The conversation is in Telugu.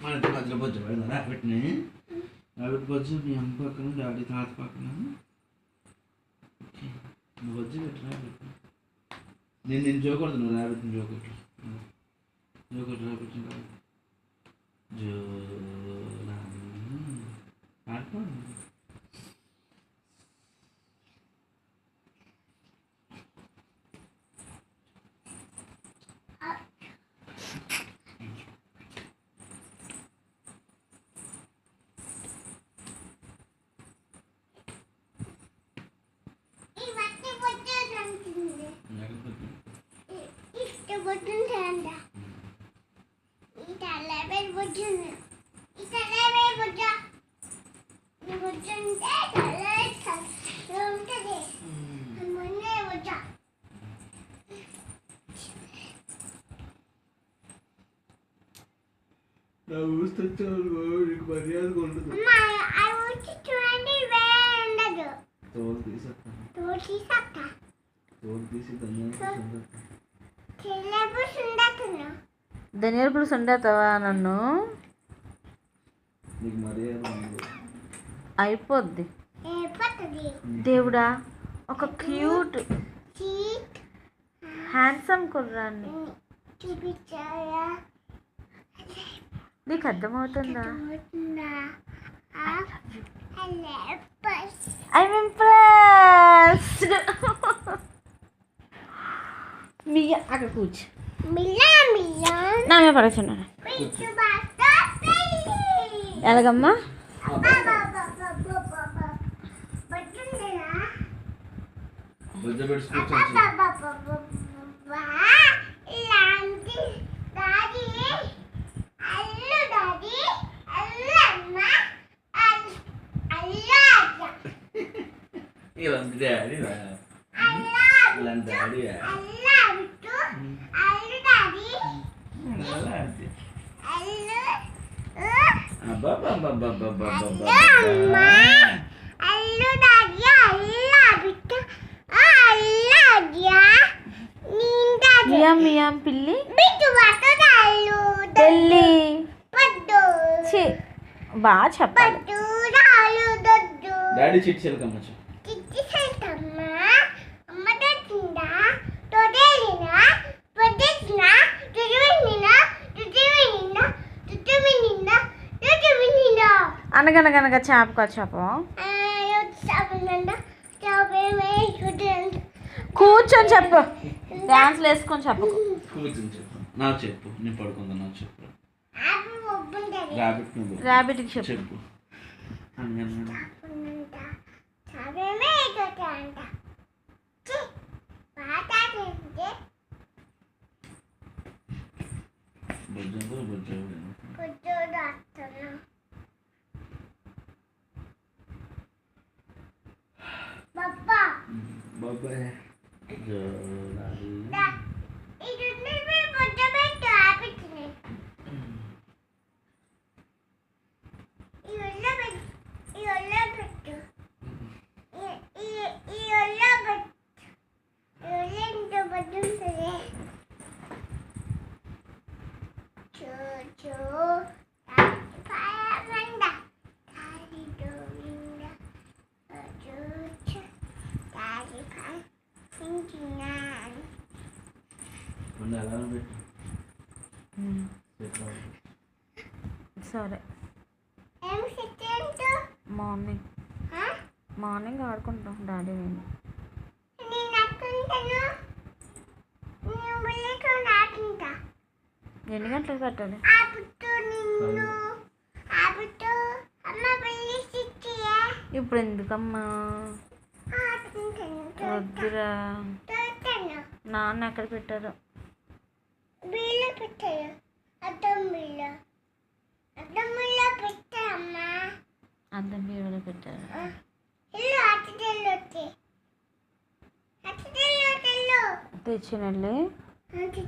మన ఇద్దరి మధ్యలో బొజ్జు పెడదాం ర్యాబిట్ని. ర్యాబిట్ బొజ్జు మీ అమ్మ పక్కన డాడీ తాత పక్కన. ఓకే నువ్వు బొజ్జు పెట్టు ర్యాబిట్. నేను జోకొడదు, నువ్వు ర్యాబిట్ని జోకొట్టు. జోకొట్టు ర్యాబిట్ని కాదు. జో ఆడుకోండి. మర్యాద ఉండదు. ధనియాల పులుసు ఉండతావా నన్ను? నీకు మర్యాద అయిపోద్ది. దేవుడా ఒక క్యూట్ హ్యాండ్సమ్ కుర్రాన్ని నీకు అర్థమవుతుందా? I'm impressed. మియా అక్కడ కూర్చో. నా మీద పడుతున్నాను. ఎలాగమ్మా? మియాం పిల్లి ఢిల్లీ బాగా చెప్పాలి. డాడీ చిట్చెలకమ్మ అనగనగనగా చేప చెప్పం. కూర్చొని చెప్పు. డాన్స్లు వేసుకొని చెప్పు. కూర్చొని చెప్పు. నాకు చెప్పు. నేను పడుకుందా నాకు చెప్పు. ర్యాబిట్కి చెప్పు. బాబాయ్ సరే. మార్నింగ్ ఆడుకుంటాం డాడీ నేను. ఎన్ని గంటలకు పెట్టాలి? ఇప్పుడు ఎందుకమ్మా? వద్దురా. నాన్న ఎక్కడ పెట్టారు? అద్దం బీరువాలో పెట్టారు. తెచ్చినండి